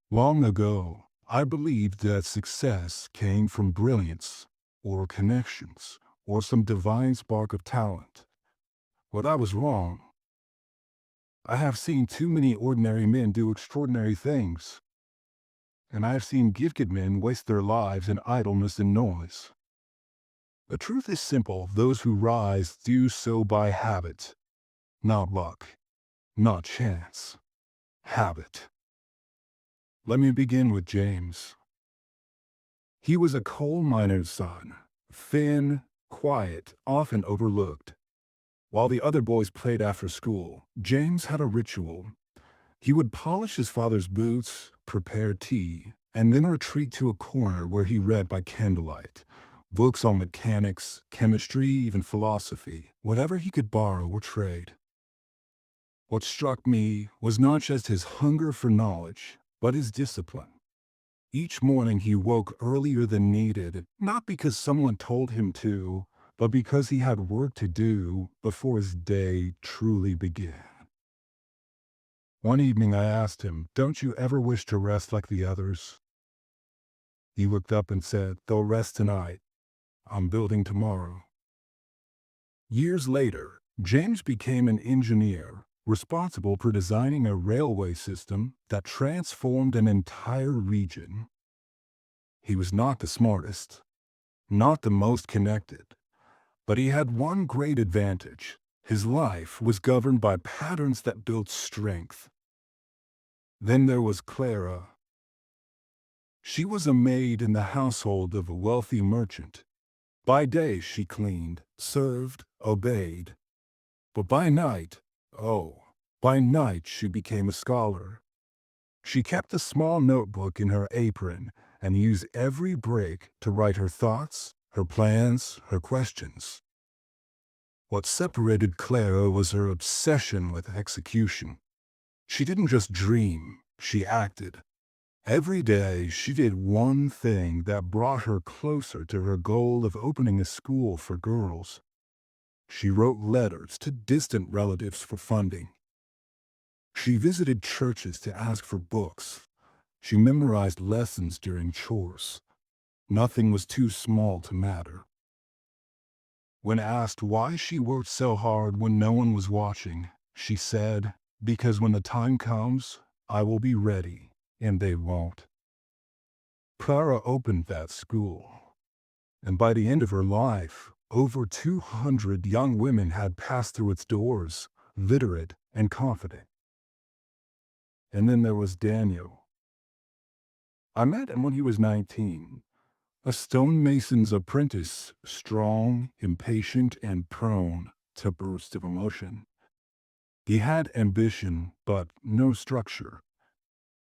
Long ago, I believed that success came from brilliance, or connections, or some divine spark of talent. But I was wrong. I have seen too many ordinary men do extraordinary things, and I have seen gifted men waste their lives in idleness and noise. The truth is simple: those who rise do so by habit, not luck, not chance. Habit. Let me begin with James. He was a coal miner's son, thin, quiet, often overlooked. While the other boys played after school, James had a ritual. He would polish his father's boots, prepare tea, and then retreat to a corner where he read by candlelight. Books on mechanics, chemistry, even philosophy, whatever he could borrow or trade. What struck me was not just his hunger for knowledge, but his discipline. Each morning he woke earlier than needed, not because someone told him to, but because he had work to do before his day truly began. One evening I asked him, "Don't you ever wish to rest like the others?" He looked up and said, "They'll rest tonight. I'm building tomorrow." Years later, James became an engineer, responsible for designing a railway system that transformed an entire region. He was not the smartest, not the most connected, but he had one great advantage. His life was governed by patterns that built strength. Then there was Clara. She was a maid in the household of a wealthy merchant. By day she cleaned, served, obeyed. But by night she became a scholar. She kept a small notebook in her apron and used every break to write her thoughts, her plans, her questions. What separated Clara was her obsession with execution. She didn't just dream, she acted. Every day she did one thing that brought her closer to her goal of opening a school for girls. She wrote letters to distant relatives for funding. She visited churches to ask for books. She memorized lessons during chores. Nothing was too small to matter. When asked why she worked so hard when no one was watching, she said, "Because when the time comes, I will be ready, and they won't." Clara opened that school, and by the end of her life, over 200 young women had passed through its doors, literate and confident. And then there was Daniel. I met him when he was 19, a stonemason's apprentice, strong, impatient, and prone to bursts of emotion. He had ambition, but no structure.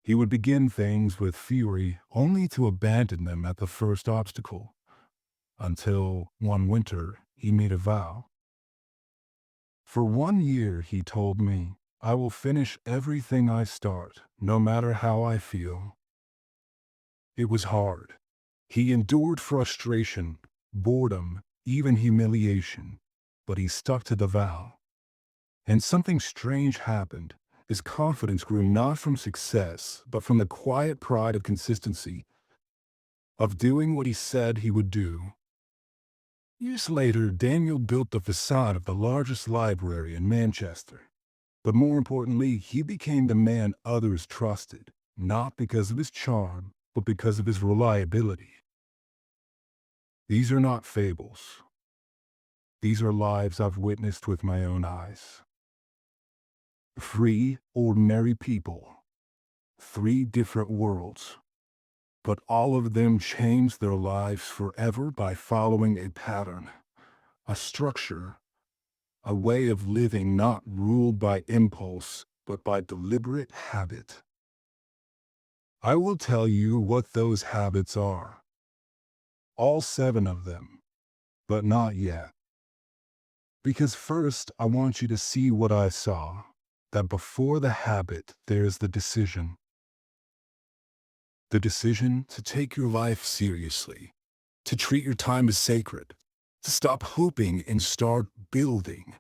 He would begin things with fury, only to abandon them at the first obstacle, until one winter he made a vow. For 1 year, he told me, "I will finish everything I start, no matter how I feel." It was hard. He endured frustration, boredom, even humiliation, but he stuck to the vow. And something strange happened. His confidence grew not from success, but from the quiet pride of consistency, of doing what he said he would do. Years later, Daniel built the facade of the largest library in Manchester. But more importantly, he became the man others trusted, not because of his charm, but because of his reliability. These are not fables. These are lives I've witnessed with my own eyes. Three ordinary people, three different worlds, but all of them changed their lives forever by following a pattern, a structure, a way of living not ruled by impulse, but by deliberate habit. I will tell you what those habits are. All seven of them, but not yet. Because first, I want you to see what I saw, that before the habit, there's the decision. The decision to take your life seriously, to treat your time as sacred, to stop hoping and start building.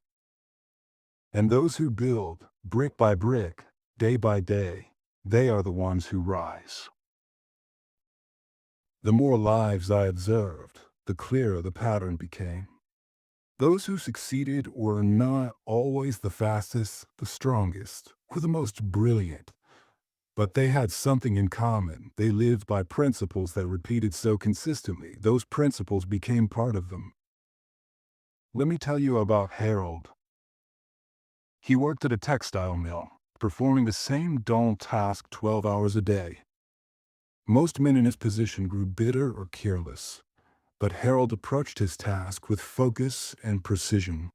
And those who build, brick by brick, day by day, They are the ones who rise. The more lives I observed, the clearer the pattern became. Those who succeeded were not always the fastest, the strongest, or the most brilliant, but they had something in common. They lived by principles that repeated so consistently, those principles became part of them. Let me tell you about Harold. He worked at a textile mill, performing the same dull task 12 hours a day. Most men in his position grew bitter or careless, but Harold approached his task with focus and precision.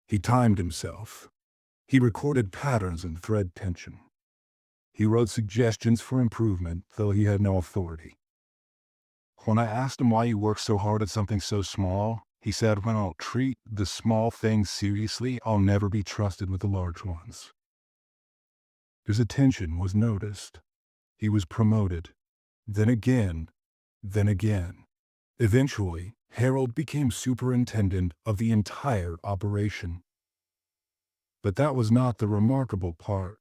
He timed himself. He recorded patterns and thread tension. He wrote suggestions for improvement, though he had no authority. When I asked him why he worked so hard at something so small, he said, "When I'll treat the small things seriously, I'll never be trusted with the large ones." His attention was noticed. He was promoted. Then again, then again. Eventually, Harold became superintendent of the entire operation. But that was not the remarkable part.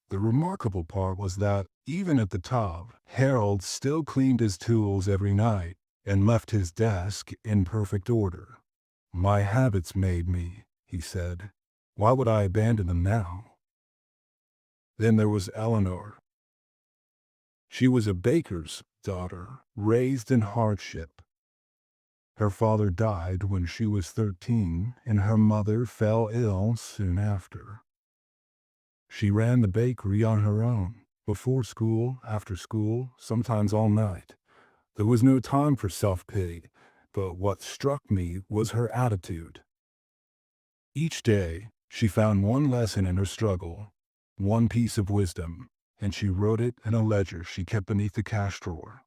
The remarkable part was that, even at the top, Harold still cleaned his tools every night and left his desk in perfect order. "My habits made me," he said. "Why would I abandon them now?" Then there was Eleanor. She was a baker's daughter, raised in hardship. Her father died when she was 13, and her mother fell ill soon after. She ran the bakery on her own, before school, after school, sometimes all night. There was no time for self-pity, but what struck me was her attitude. Each day, she found one lesson in her struggle, one piece of wisdom, and she wrote it in a ledger she kept beneath the cash drawer.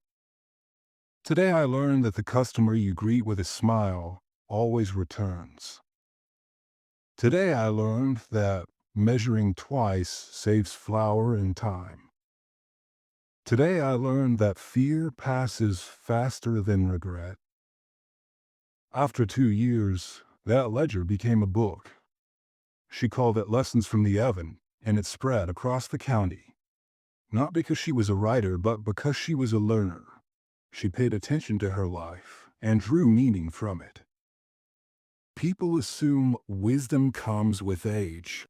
"Today I learned that the customer you greet with a smile always returns. Today I learned that measuring twice saves flour and time. Today I learned that fear passes faster than regret." After 2 years, that ledger became a book. She called it Lessons from the Oven, and it spread across the county. Not because she was a writer, but because she was a learner. She paid attention to her life and drew meaning from it. People assume wisdom comes with age.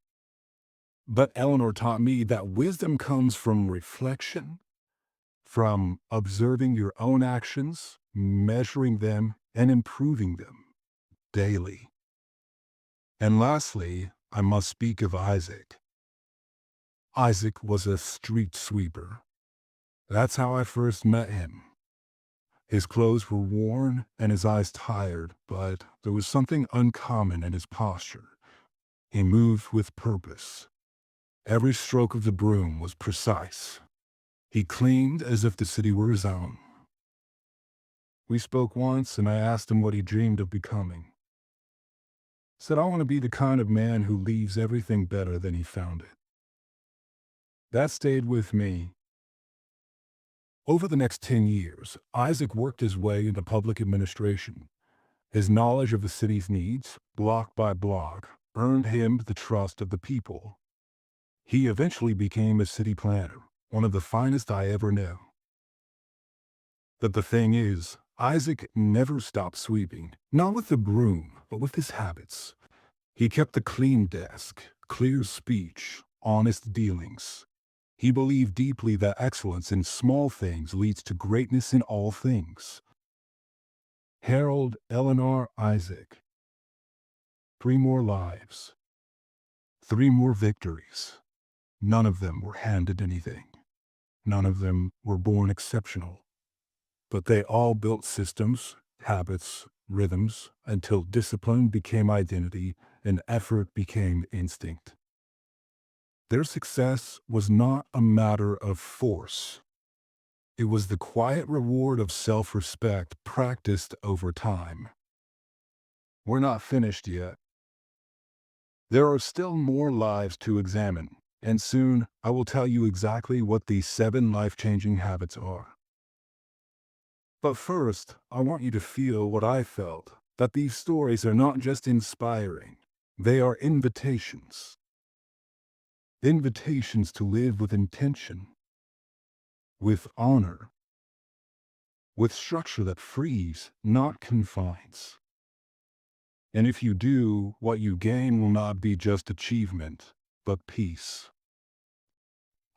But Eleanor taught me that wisdom comes from reflection, from observing your own actions, measuring them, and improving them daily. And lastly, I must speak of Isaac. Isaac was a street sweeper. That's how I first met him. His clothes were worn and his eyes tired, but there was something uncommon in his posture. He moved with purpose. Every stroke of the broom was precise. He cleaned as if the city were his own. We spoke once, and I asked him what he dreamed of becoming. Said, "I want to be the kind of man who leaves everything better than he found it." That stayed with me. Over the next 10 years, Isaac worked his way into public administration. His knowledge of the city's needs, block by block, earned him the trust of the people. He eventually became a city planner, one of the finest I ever knew. But the thing is, Isaac never stopped sweeping, not with the broom, but with his habits. He kept a clean desk, clear speech, honest dealings. He believed deeply that excellence in small things leads to greatness in all things. Harold, Eleanor, Isaac. 3 more lives. 3 more victories. None of them were handed anything. None of them were born exceptional. But they all built systems, habits, rhythms, until discipline became identity and effort became instinct. Their success was not a matter of force. It was the quiet reward of self-respect practiced over time. We're not finished yet. There are still more lives to examine, and soon I will tell you exactly what these 7 life-changing habits are. But first, I want you to feel what I felt, that these stories are not just inspiring, they are invitations. invitations to live with intention, with honor, with structure that frees, not confines. And if you do, what you gain will not be just achievement, but peace.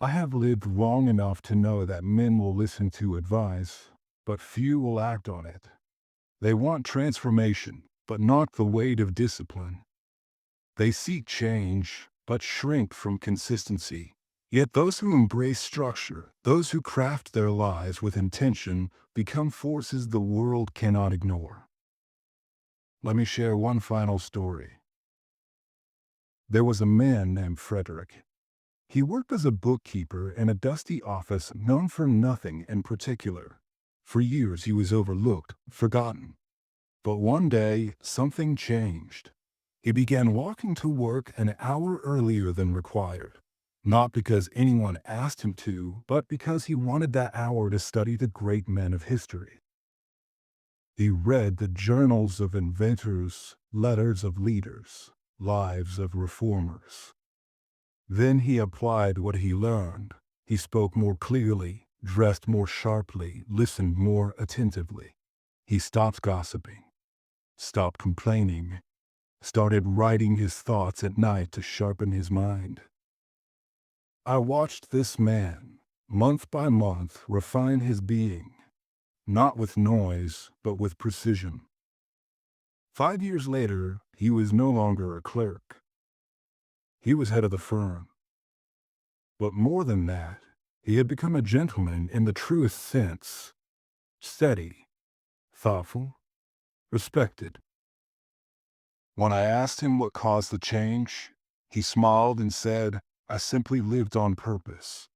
I have lived long enough to know that men will listen to advice, but few will act on it. They want transformation, but not the weight of discipline. They seek change, but shrink from consistency. Yet those who embrace structure, those who craft their lives with intention, become forces the world cannot ignore. Let me share one final story. There was a man named Frederick. He worked as a bookkeeper in a dusty office known for nothing in particular. For years he was overlooked, forgotten. But one day, something changed. He began walking to work an hour earlier than required. Not because anyone asked him to, but because he wanted that hour to study the great men of history. He read the journals of inventors, letters of leaders, lives of reformers. Then he applied what he learned. He spoke more clearly, dressed more sharply, listened more attentively. He stopped gossiping, stopped complaining, started writing his thoughts at night to sharpen his mind. I watched this man, month by month, refine his being, not with noise, but with precision. 5 years later, he was no longer a clerk. He was head of the firm. But more than that, he had become a gentleman in the truest sense. Steady, thoughtful, respected. When I asked him what caused the change, he smiled and said, "I simply lived on purpose."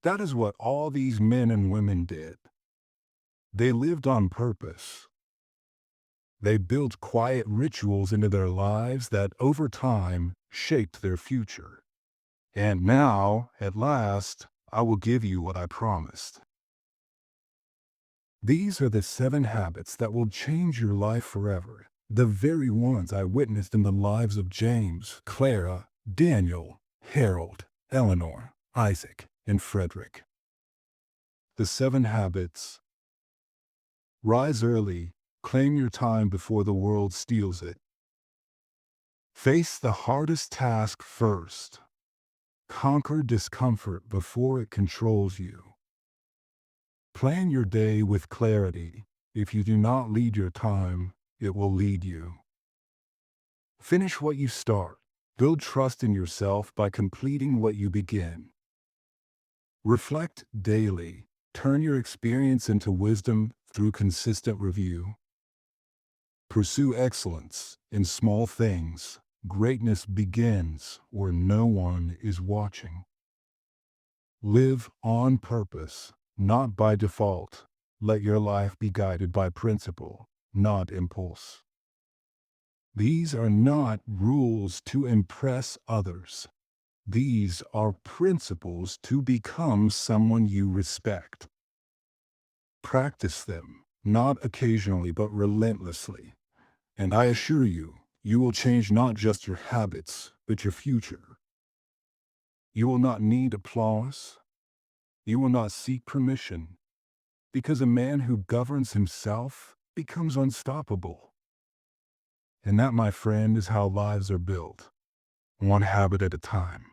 That is what all these men and women did. They lived on purpose. They built quiet rituals into their lives that over time shaped their future. And now, at last, I will give you what I promised. These are the 7 habits that will change your life forever. The very ones I witnessed in the lives of James, Clara, Daniel, Harold, Eleanor, Isaac, and Frederick. The 7 habits. Rise early. Claim your time before the world steals it. Face the hardest task first. Conquer discomfort before it controls you. Plan your day with clarity. If you do not lead your time, it will lead you. Finish what you start. Build trust in yourself by completing what you begin. Reflect daily. Turn your experience into wisdom through consistent review. Pursue excellence in small things. Greatness begins where no one is watching. Live on purpose, not by default. Let your life be guided by principle, not impulse. These are not rules to impress others. These are principles to become someone you respect. Practice them, not occasionally but relentlessly. And I assure you, you will change not just your habits, but your future. You will not need applause. You will not seek permission, because a man who governs himself becomes unstoppable. And that, my friend, is how lives are built, one habit at a time.